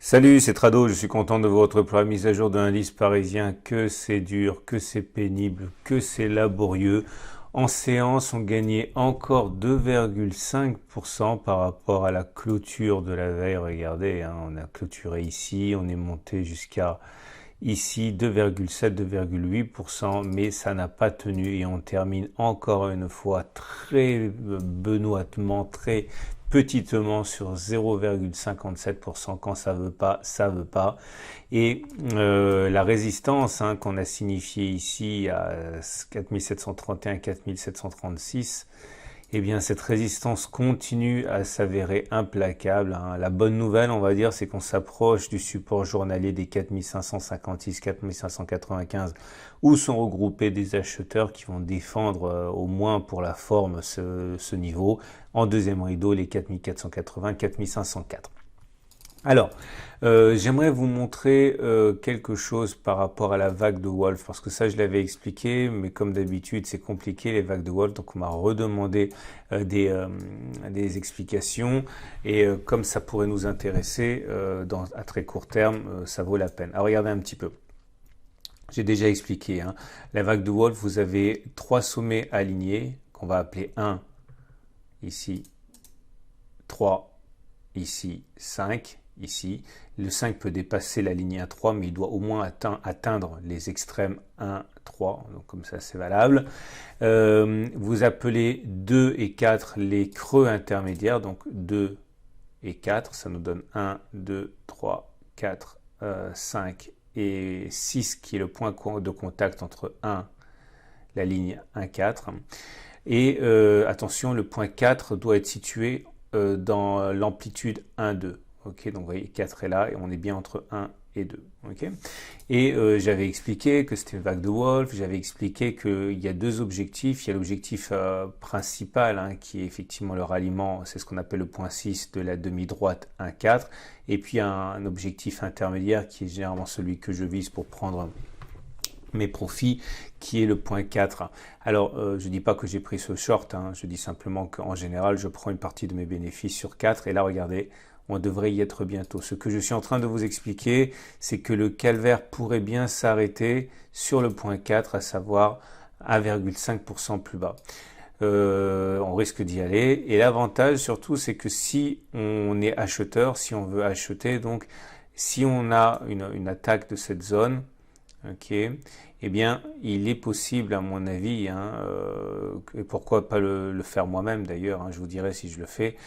Salut, c'est Trado, je suis content de vous retrouver pour la mise à jour d'un indice parisien. Que c'est dur, que c'est pénible, que c'est laborieux. En séance, on gagnait encore 2,5% par rapport à la clôture de la veille. Regardez, hein, on a clôturé ici, on est monté jusqu'à ici 2,7, 2,8%, mais ça n'a pas tenu et on termine encore une fois très benoîtement, très petitement sur 0,57%. Quand ça veut pas, ça veut pas. Et la résistance qu'on a signifiée ici à 4731, 4736, eh bien, cette résistance continue à s'avérer implacable. La bonne nouvelle, on va dire, c'est qu'on s'approche du support journalier des 4556, 4595, où sont regroupés des acheteurs qui vont défendre, au moins pour la forme, ce niveau. En deuxième rideau, les 4480, 4504. Alors, j'aimerais vous montrer quelque chose par rapport à la vague de Wolf, parce que ça je l'avais expliqué, mais comme d'habitude c'est compliqué les vagues de Wolf, donc on m'a redemandé des explications, et comme ça pourrait nous intéresser à très court terme, ça vaut la peine. Alors regardez un petit peu. J'ai déjà expliqué, la vague de Wolf, vous avez trois sommets alignés, qu'on va appeler 1, ici, 3, ici, 5, ici. Le 5 peut dépasser la ligne 1, 3, mais il doit au moins atteindre les extrêmes 1, 3. Donc comme ça, c'est valable. Vous appelez 2 et 4 les creux intermédiaires. Donc 2 et 4, ça nous donne 1, 2, 3, 4, 5 et 6, qui est le point de contact entre 1, la ligne 1, 4. Et attention, le point 4 doit être situé dans l'amplitude 1, 2. Ok, donc vous voyez, 4 est là et on est bien entre 1 et 2. Okay, et j'avais expliqué que c'était une vague de Wolf, j'avais expliqué qu'il y a deux objectifs. Il y a l'objectif principal qui est effectivement le ralliement, c'est ce qu'on appelle le point 6 de la demi-droite 1, 4. Et puis un objectif intermédiaire qui est généralement celui que je vise pour prendre mes profits, qui est le point 4. Alors, je dis pas que j'ai pris ce short, je dis simplement qu'en général, je prends une partie de mes bénéfices sur 4, et là, regardez, on devrait y être bientôt. Ce que je suis en train de vous expliquer, c'est que le calvaire pourrait bien s'arrêter sur le point 4, à savoir 1,5% plus bas. On risque d'y aller, et l'avantage surtout, c'est que si on est acheteur, si on veut acheter, donc si on a une attaque de cette zone, ok, eh bien, il est possible, à mon avis, et pourquoi pas le faire moi-même d'ailleurs, je vous dirai si je le fais,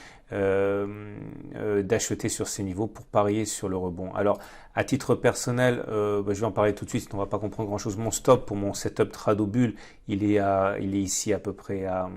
d'acheter sur ces niveaux pour parier sur le rebond. Alors, à titre personnel, je vais en parler tout de suite, sinon on va pas comprendre grand-chose. Mon stop pour mon setup Trado Bull, il est ici à peu près à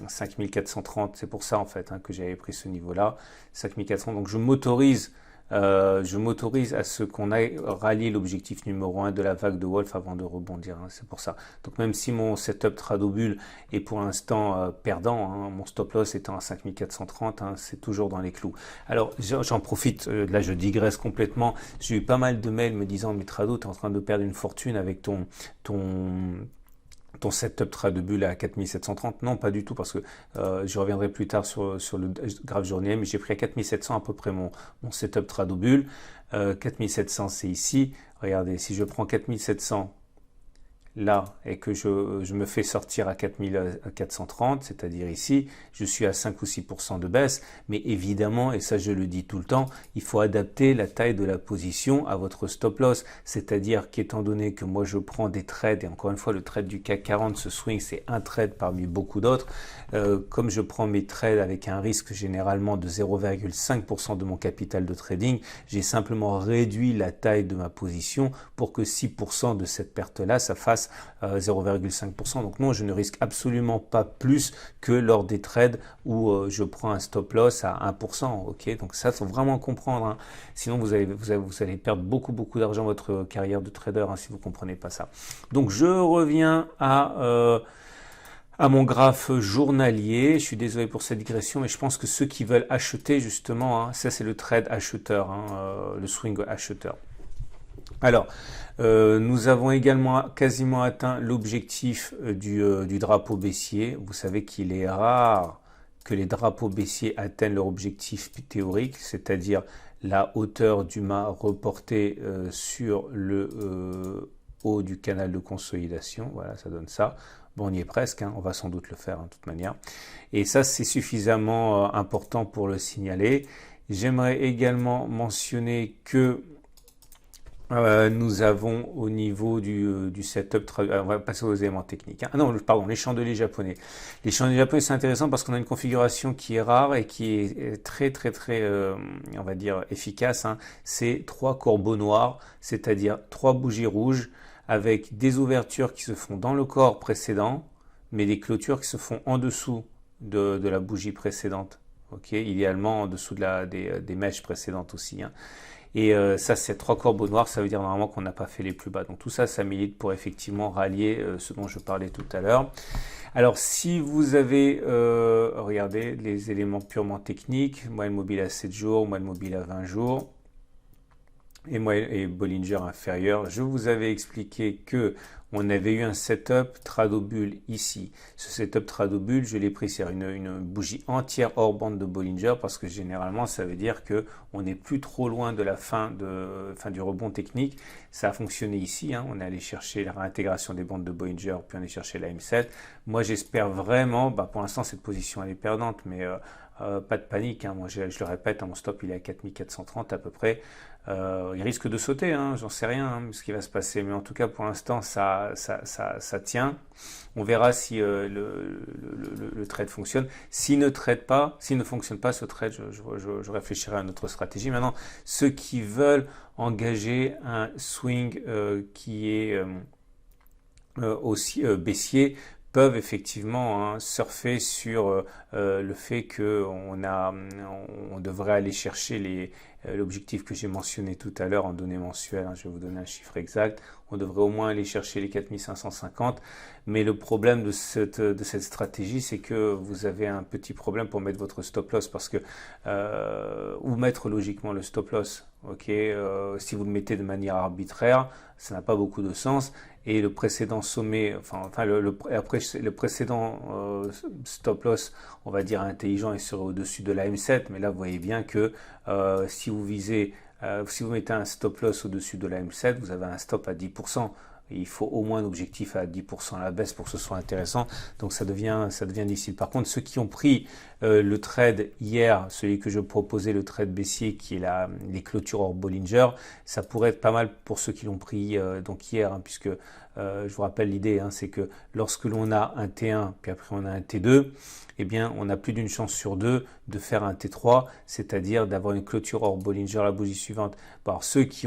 5430. C'est pour ça en fait que j'avais pris ce niveau-là, 5400. Donc, je m'autorise à ce qu'on aille rallier l'objectif numéro 1 de la vague de Wolf avant de rebondir. C'est pour ça. Donc même si mon setup Trado Bull est pour l'instant perdant, mon stop loss étant à 5430, c'est toujours dans les clous. Alors j'en profite, là je digresse complètement. J'ai eu pas mal de mails me disant mais Trado, tu es en train de perdre une fortune avec ton setup Trado Bull à 4730. Non, pas du tout, parce que je reviendrai plus tard sur le graphe journalier, mais j'ai pris à 4700 à peu près mon setup Trado Bull. 4700 c'est ici. Regardez, si je prends 4700 là et que je me fais sortir à 4430, c'est-à-dire ici, je suis à 5 ou 6% de baisse, mais évidemment, et ça je le dis tout le temps, il faut adapter la taille de la position à votre stop loss, c'est-à-dire qu'étant donné que moi je prends des trades, et encore une fois le trade du CAC 40, ce swing c'est un trade parmi beaucoup d'autres, comme je prends mes trades avec un risque généralement de 0,5% de mon capital de trading, j'ai simplement réduit la taille de ma position pour que 6% de cette perte-là, ça fasse 0,5%. Donc non, je ne risque absolument pas plus que lors des trades où je prends un stop loss à 1%. Ok, donc ça, faut vraiment comprendre. Sinon, vous allez perdre beaucoup d'argent votre carrière de trader si vous comprenez pas ça. Donc je reviens à mon graphe journalier. Je suis désolé pour cette digression, mais je pense que ceux qui veulent acheter justement, ça c'est le trade acheteur, le swing acheteur. Alors, nous avons également quasiment atteint l'objectif du drapeau baissier. Vous savez qu'il est rare que les drapeaux baissiers atteignent leur objectif théorique, c'est-à-dire la hauteur du mât reportée sur le haut du canal de consolidation. Voilà, ça donne ça. Bon, on y est presque, hein, on va sans doute le faire de toute manière. Et ça, c'est suffisamment important pour le signaler. J'aimerais également mentionner que nous avons au niveau du setup, on va passer aux éléments techniques. Hein. Ah non, pardon, les chandeliers japonais. Les chandeliers japonais, c'est intéressant parce qu'on a une configuration qui est rare et qui est très, on va dire, efficace. Hein. C'est 3 corbeaux noirs, c'est-à-dire 3 bougies rouges avec des ouvertures qui se font dans le corps précédent, mais des clôtures qui se font en dessous de la bougie précédente. Ok, idéalement en dessous des mèches précédentes aussi. Hein. Et ça, c'est 3 corbeaux noirs, ça veut dire normalement qu'on n'a pas fait les plus bas. Donc tout ça, ça milite pour effectivement rallier ce dont je parlais tout à l'heure. Alors si vous avez, regardez, les éléments purement techniques, moyenne mobile à 7 jours, moyenne mobile à 20 jours, et Bollinger inférieur, je vous avais expliqué que on avait eu un setup Tradobull ici. Ce setup Tradobull, je l'ai pris sur une bougie entière hors bande de Bollinger parce que généralement ça veut dire que on n'est plus trop loin de la fin du rebond technique. Ça a fonctionné ici, hein. On est allé chercher la réintégration des bandes de Bollinger, puis on est cherché la M7. Moi j'espère vraiment, pour l'instant cette position elle est perdante, mais pas de panique, hein. Moi je le répète, hein, mon stop il est à 4430 à peu près. Il risque de sauter, hein, j'en sais rien, hein, ce qui va se passer, mais en tout cas pour l'instant ça tient. On verra si le trade fonctionne. S'il ne fonctionne pas ce trade, je réfléchirai à notre stratégie. Maintenant, ceux qui veulent engager un swing qui est aussi baissier peuvent effectivement surfer sur le fait qu'on devrait aller chercher l'objectif que j'ai mentionné tout à l'heure en données mensuelles. Je vais vous donner un chiffre exact. On devrait au moins aller chercher les 4550. Mais le problème de cette stratégie, c'est que vous avez un petit problème pour mettre votre stop loss parce que ou mettre logiquement le stop loss. Ok, si vous le mettez de manière arbitraire, ça n'a pas beaucoup de sens. Et le précédent sommet, le précédent stop loss, on va dire intelligent, il serait au-dessus de la M7. Mais là, vous voyez bien que si vous mettez un stop loss au-dessus de la M7, vous avez un stop à 10%. Il faut au moins un objectif à 10% à la baisse pour que ce soit intéressant. Donc ça devient difficile. Par contre, ceux qui ont pris le trade hier, celui que je proposais, le trade baissier, qui est les clôtures hors Bollinger, ça pourrait être pas mal pour ceux qui l'ont pris donc hier, hein, puisque je vous rappelle l'idée, c'est que lorsque l'on a un T1, puis après on a un T2, eh bien, on a plus d'une chance sur deux de faire un T3, c'est-à-dire d'avoir une clôture hors Bollinger la bougie suivante. Alors, ceux qui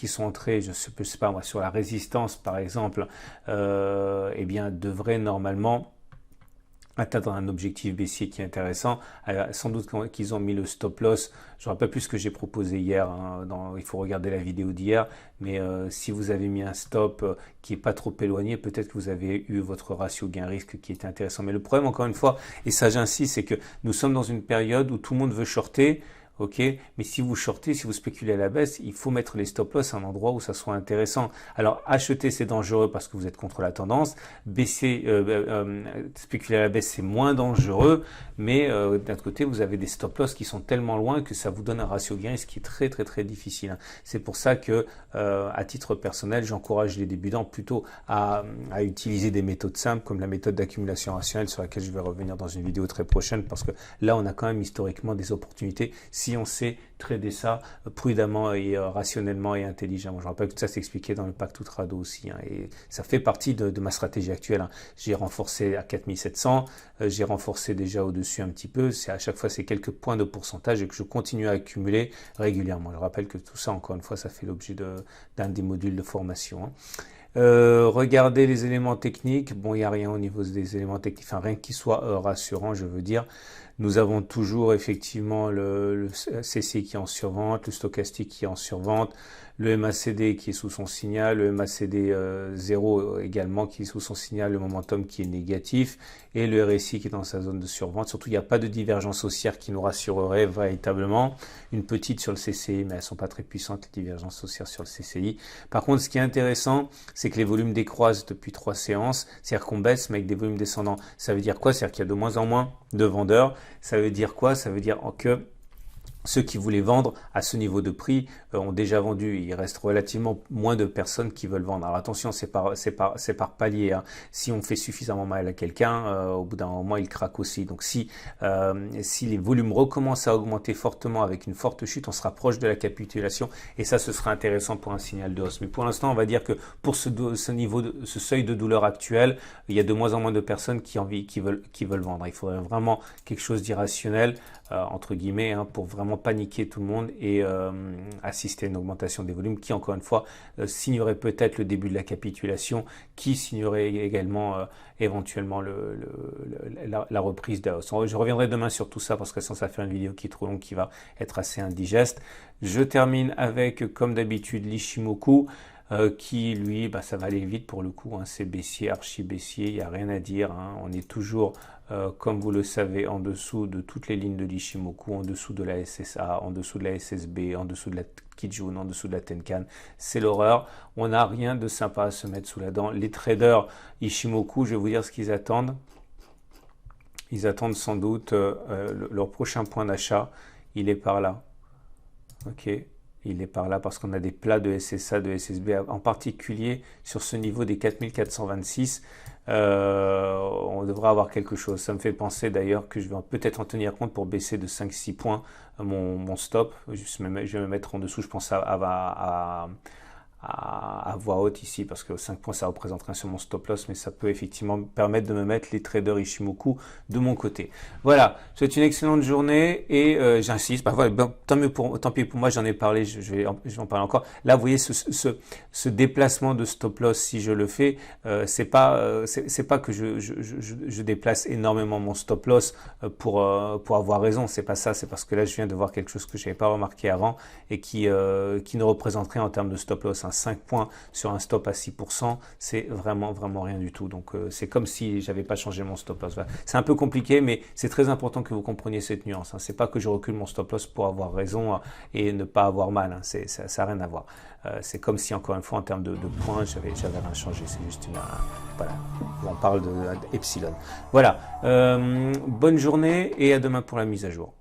sont entrés, je sais pas moi, sur la résistance par exemple, eh bien, devraient normalement atteindre un objectif baissier qui est intéressant. Sans doute qu'ils ont mis le stop loss. Je ne me rappelle plus ce que j'ai proposé hier. Il faut regarder la vidéo d'hier. Mais si vous avez mis un stop qui est pas trop éloigné, peut-être que vous avez eu votre ratio gain-risque qui était intéressant. Mais le problème, encore une fois, et ça j'insiste, c'est que nous sommes dans une période où tout le monde veut shorter. Ok, mais si vous shortez, si vous spéculez à la baisse, il faut mettre les stop loss à un endroit où ça soit intéressant. Alors acheter c'est dangereux parce que vous êtes contre la tendance, spéculer à la baisse c'est moins dangereux, mais d'un autre côté vous avez des stop loss qui sont tellement loin que ça vous donne un ratio gain risque qui est très difficile. C'est pour ça que à titre personnel, j'encourage les débutants plutôt à utiliser des méthodes simples comme la méthode d'accumulation rationnelle sur laquelle je vais revenir dans une vidéo très prochaine parce que là on a quand même historiquement des opportunités si on sait trader ça prudemment et rationnellement et intelligemment. Je rappelle que tout ça c'est expliqué dans le Pacte Trado aussi, et ça fait partie de ma stratégie actuelle. J'ai renforcé à 4700, j'ai renforcé déjà au-dessus un petit peu, à chaque fois c'est quelques points de pourcentage et que je continue à accumuler régulièrement. Je rappelle que tout ça, encore une fois, ça fait l'objet d'un des modules de formation. Regardez les éléments techniques. Bon, il n'y a rien au niveau des éléments techniques, rien qui soit rassurant, je veux dire. Nous avons toujours effectivement le CCI qui est en survente, le stochastique qui est en survente, le MACD qui est sous son signal, le MACD 0 également qui est sous son signal, le momentum qui est négatif et le RSI qui est dans sa zone de survente. Surtout, il n'y a pas de divergence haussière qui nous rassurerait véritablement. Une petite sur le CCI, mais elles ne sont pas très puissantes, les divergences haussières sur le CCI. Par contre, ce qui est intéressant, c'est que les volumes décroissent depuis 3 séances, c'est-à-dire qu'on baisse mais avec des volumes descendants. Ça veut dire quoi? C'est-à-dire qu'il y a de moins en moins de vendeurs. Ça veut dire quoi? Ça veut dire que Ceux qui voulaient vendre à ce niveau de prix ont déjà vendu. Il reste relativement moins de personnes qui veulent vendre. Alors attention, c'est par palier, hein. Si on fait suffisamment mal à quelqu'un, au bout d'un moment, il craque aussi. Donc si les volumes recommencent à augmenter fortement avec une forte chute, on se rapproche de la capitulation et ça, ce sera intéressant pour un signal de hausse. Mais pour l'instant, on va dire que pour ce seuil de douleur actuel, il y a de moins en moins de personnes qui veulent vendre. Il faudrait vraiment quelque chose d'irrationnel, entre guillemets, hein, pour vraiment paniquer tout le monde et assister à une augmentation des volumes qui, encore une fois, signerait peut-être le début de la capitulation, qui signerait également éventuellement la reprise de la hausse. Je reviendrai demain sur tout ça parce que sans ça faire une vidéo qui est trop longue, qui va être assez indigeste. Je termine avec, comme d'habitude, l'Ichimoku. Qui lui, ça va aller vite pour le coup, hein, c'est baissier, archi baissier, il n'y a rien à dire, hein. On est toujours, comme vous le savez, en dessous de toutes les lignes de l'Ichimoku, en dessous de la SSA, en dessous de la SSB, en dessous de la Kijun, en dessous de la Tenkan, c'est l'horreur. On n'a rien de sympa à se mettre sous la dent. Les traders Ichimoku, je vais vous dire ce qu'ils attendent. Ils attendent sans doute leur prochain point d'achat, il est par là. Ok. Il est par là parce qu'on a des plats de SSA, de SSB, en particulier sur ce niveau des 4426. On devrait avoir quelque chose. Ça me fait penser d'ailleurs que je vais peut-être en tenir compte pour baisser de 5-6 points mon stop. Je vais me mettre en dessous, je pense à voix haute ici parce que 5 points ça représente rien sur mon stop loss, mais ça peut effectivement me permettre de me mettre les traders Ichimoku de mon côté. Voilà, je vous souhaite une excellente journée et j'insiste, voilà, tant pis pour moi, j'en ai parlé, je vais en parler encore. Là vous voyez ce déplacement de stop loss, si je le fais, c'est pas que je déplace énormément mon stop loss pour avoir raison, c'est pas ça, c'est parce que là je viens de voir quelque chose que je n'avais pas remarqué avant et qui ne représenterait en termes de stop loss 5 points sur un stop à 6%, c'est vraiment rien du tout. Donc c'est comme si j'avais pas changé mon stop loss. Voilà. C'est un peu compliqué, mais c'est très important que vous compreniez cette nuance, hein. C'est pas que je recule mon stop loss pour avoir raison et ne pas avoir mal, hein. Ça n'a rien à voir. C'est comme si, encore une fois, en termes de points, j'avais rien changé. C'est juste voilà, on parle d'epsilon. Voilà, bonne journée et à demain pour la mise à jour.